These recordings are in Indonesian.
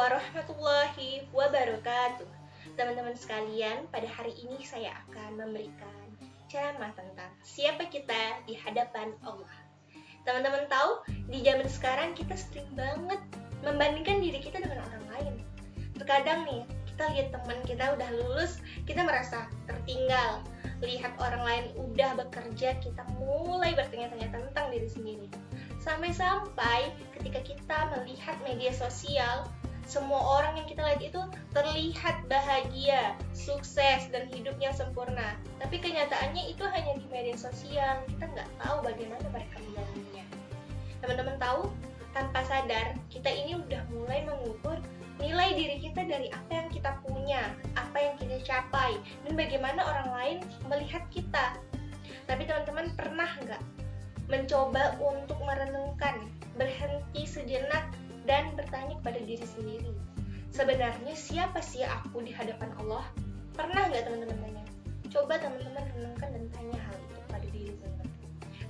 warahmatullahi wabarakatuh. Teman-teman sekalian, pada hari ini saya akan memberikan ceramah tentang siapa kita di hadapan Allah. Teman-teman tahu, di zaman sekarang kita sering banget membandingkan diri kita dengan orang lain. Terkadang nih, kita lihat teman kita udah lulus, kita merasa tertinggal. Lihat orang lain udah bekerja, kita mulai bertanya-tanya tentang diri sendiri. Sampai-sampai ketika kita melihat media sosial, semua orang yang kita lihat itu terlihat bahagia, sukses, dan hidupnya sempurna. Tapi kenyataannya itu hanya di media sosial, kita nggak tahu bagaimana mereka menjalaninya. Teman-teman tahu, tanpa sadar, kita ini udah mulai mengukur nilai diri kita dari apa yang kita punya, apa yang kita capai, dan bagaimana orang lain melihat kita. Tapi teman-teman pernah nggak mencoba untuk merenungkan, berhenti sejenak, dan bertanya kepada diri sendiri, sebenarnya siapa sih aku di hadapan Allah? Pernah nggak teman-teman tanya? Coba teman-teman renungkan dan tanya hal itu pada diri teman-teman.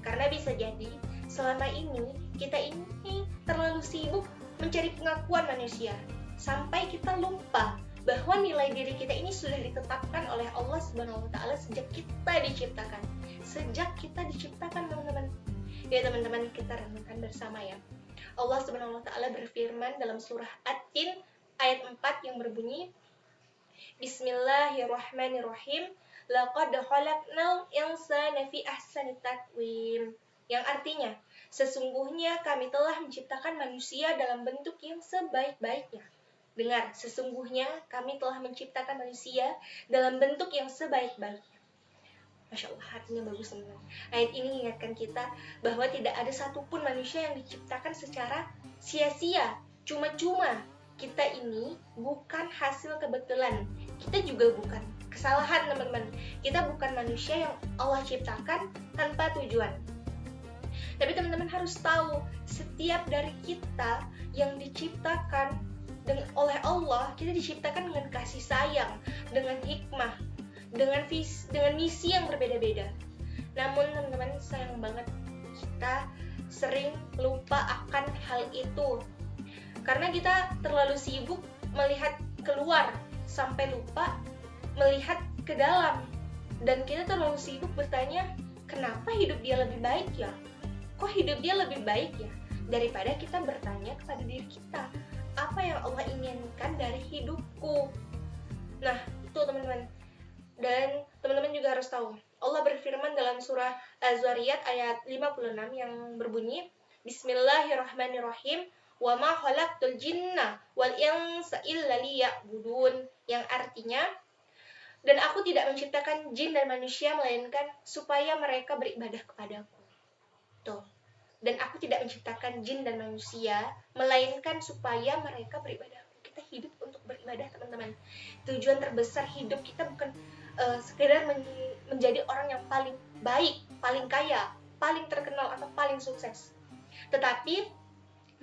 Karena bisa jadi selama ini kita ini terlalu sibuk mencari pengakuan manusia, sampai kita lupa bahwa nilai diri kita ini sudah ditetapkan oleh Allah Subhanahu wa Ta'ala sejak kita diciptakan. Sejak kita diciptakan, teman-teman. Ya teman-teman, kita renungkan bersama ya. Allah Subhanahu wa Ta'ala berfirman dalam surah At-Tin ayat 4 yang berbunyi, Bismillahirrahmanirrahim, laqad khalaqnal insana fi ahsani taqwim. Yang artinya, sesungguhnya kami telah menciptakan manusia dalam bentuk yang sebaik-baiknya. Dengar, sesungguhnya kami telah menciptakan manusia dalam bentuk yang sebaik-baiknya. Masya Allah, artinya bagus teman-teman. Ayat ini mengingatkan kita bahwa tidak ada satupun manusia yang diciptakan secara sia-sia, cuma-cuma. Kita ini bukan hasil kebetulan, kita juga bukan kesalahan teman-teman. Kita bukan manusia yang Allah ciptakan tanpa tujuan. Tapi teman-teman harus tahu, setiap dari kita yang diciptakan oleh Allah, kita diciptakan dengan kasih sayang, dengan hikmah, dengan misi yang berbeda-beda. Namun teman-teman, sayang banget kita sering lupa akan hal itu. Karena kita terlalu sibuk melihat keluar sampai lupa melihat ke dalam. Dan kita terlalu sibuk bertanya, kenapa hidup dia lebih baik ya? Kok hidup dia lebih baik ya? Daripada kita bertanya kepada diri kita, apa yang Allah inginkan dari hidupku? Nah, itu teman-teman. Dan teman-teman juga harus tahu, Allah berfirman dalam surah Az-Zariyat ayat 56 yang berbunyi, Bismillahirrahmanirrahim, wa ma khalaqtul jinna wal insa illa liya'budun, yang artinya, dan aku tidak menciptakan jin dan manusia melainkan supaya mereka beribadah kepadaku. Tuh. Dan aku tidak menciptakan jin dan manusia melainkan supaya mereka beribadah. Kita hidup untuk beribadah, teman-teman. Tujuan terbesar hidup kita bukan sekedar menjadi orang yang paling baik, paling kaya, paling terkenal, atau paling sukses. Tetapi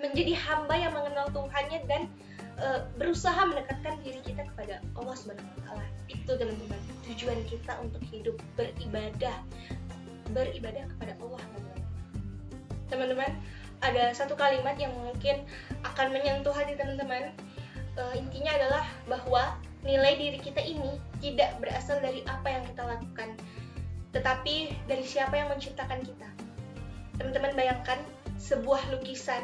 menjadi hamba yang mengenal Tuhannya dan berusaha mendekatkan diri kita kepada Allah Subhanahu wa Ta'ala. Itu teman-teman, tujuan kita untuk hidup, beribadah kepada Allah, teman-teman. Teman-teman, ada satu kalimat yang mungkin akan menyentuh hati teman-teman. Intinya adalah bahwa nilai diri kita ini tidak berasal dari apa yang kita lakukan, tetapi dari siapa yang menciptakan kita. Teman-teman bayangkan sebuah lukisan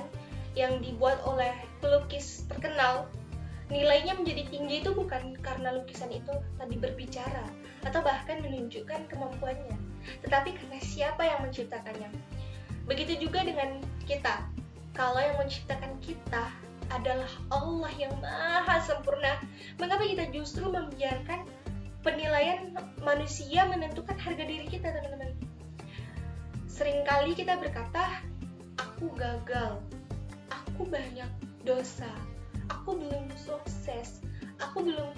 yang dibuat oleh pelukis terkenal, nilainya menjadi tinggi itu bukan karena lukisan itu tadi berbicara atau bahkan menunjukkan kemampuannya, tetapi karena siapa yang menciptakannya. Begitu juga dengan kita. Kalau yang menciptakan kita adalah Allah yang maha sempurna, mengapa kita justru membiarkan penilaian manusia menentukan harga diri kita, teman-teman? Seringkali kita berkata, aku gagal, aku banyak dosa, aku belum sukses, aku belum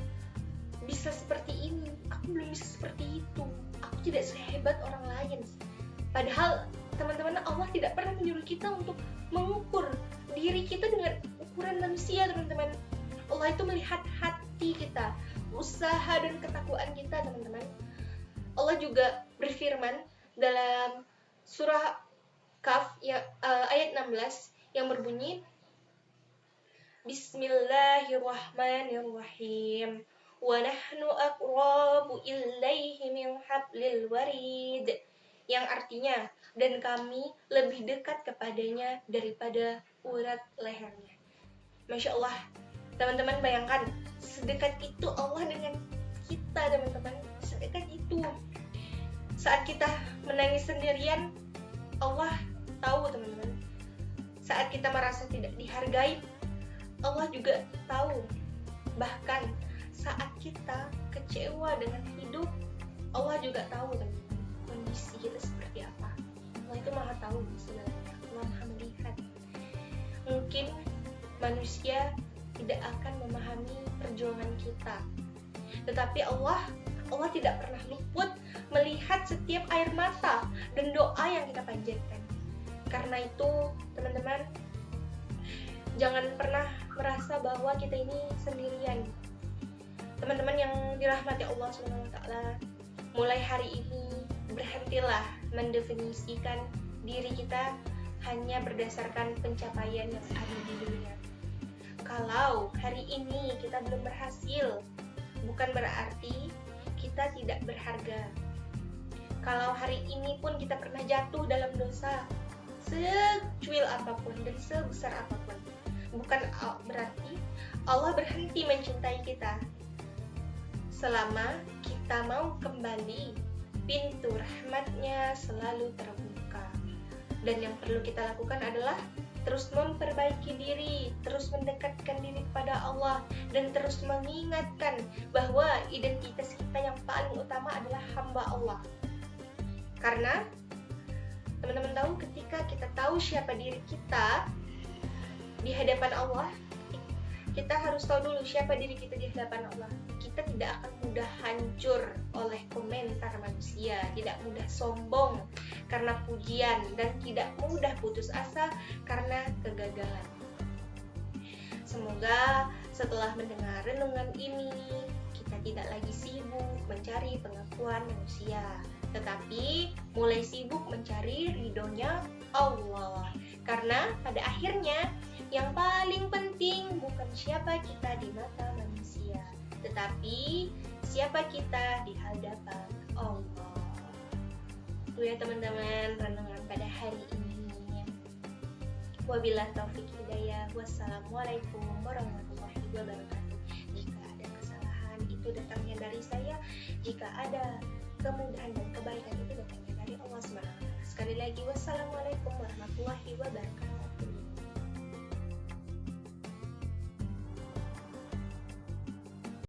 bisa seperti ini, aku belum bisa seperti itu, aku tidak sehebat orang lain. Padahal teman-teman, Allah tidak pernah menyuruh kita untuk mengukur diri kita dengan ukuran manusia, teman-teman. Allah itu melihat hati kita, usaha dan ketakwaan kita, teman-teman. Allah juga berfirman dalam surah Kaf ayat 16 yang berbunyi, Bismillahirrahmanirrahim. Wa nahnu aqrabu ilaihi min hablil warid. Yang artinya, dan kami lebih dekat kepadanya daripada urat lehernya. Masya Allah, teman-teman bayangkan, sedekat itu Allah dengan kita, teman-teman. Sedekat itu. Saat kita menangis sendirian, Allah tahu, teman-teman. Saat kita merasa tidak dihargai, Allah juga tahu. Bahkan saat kita kecewa dengan hidup, Allah juga tahu, teman-teman, kondisi kita seperti apa. Allah itu maha tahu sebenarnya. Allah maha melihat. Mungkin manusia tidak akan memahami perjuangan kita, tetapi Allah tidak pernah luput melihat setiap air mata dan doa yang kita panjatkan. Karena itu, teman-teman, jangan pernah merasa bahwa kita ini sendirian. Teman-teman yang dirahmati Allah SWT, mulai hari ini berhentilah mendefinisikan diri kita hanya berdasarkan pencapaian yang ada di dunia. Kalau hari ini kita belum berhasil, bukan berarti kita tidak berharga. Kalau hari ini pun kita pernah jatuh dalam dosa, secuil apapun dan sebesar apapun, bukan berarti Allah berhenti mencintai kita. Selama kita mau kembali, pintu rahmatnya selalu terbuka. Dan yang perlu kita lakukan adalah terus memperbaiki diri, terus mendekatkan diri kepada Allah, dan terus mengingatkan bahwa identitas kita yang paling utama adalah hamba Allah. Karena teman-teman tahu, ketika kita tahu siapa diri kita di hadapan Allah, kita harus tahu dulu siapa diri kita di hadapan Allah. Kita tidak akan mudah hancur oleh komentar manusia, tidak mudah sombong karena pujian, dan tidak mudah putus asa karena kegagalan. Semoga setelah mendengar renungan ini, kita tidak lagi sibuk mencari pengakuan manusia, tetapi mulai sibuk mencari ridhonya Allah. Karena pada akhirnya yang paling penting bukan siapa kita di mata manusia, tetapi siapa kita di hadapan Allah. Itu ya teman-teman renungan pada hari ini. Wabillahi taufiq hidayah. Wassalamualaikum warahmatullahi wabarakatuh. Jika ada kesalahan, itu datangnya dari saya. Jika ada kemudahan dan kebaikan, itu datangnya dari Allah SWT. Sekali lagi, wassalamualaikum warahmatullahi wabarakatuh.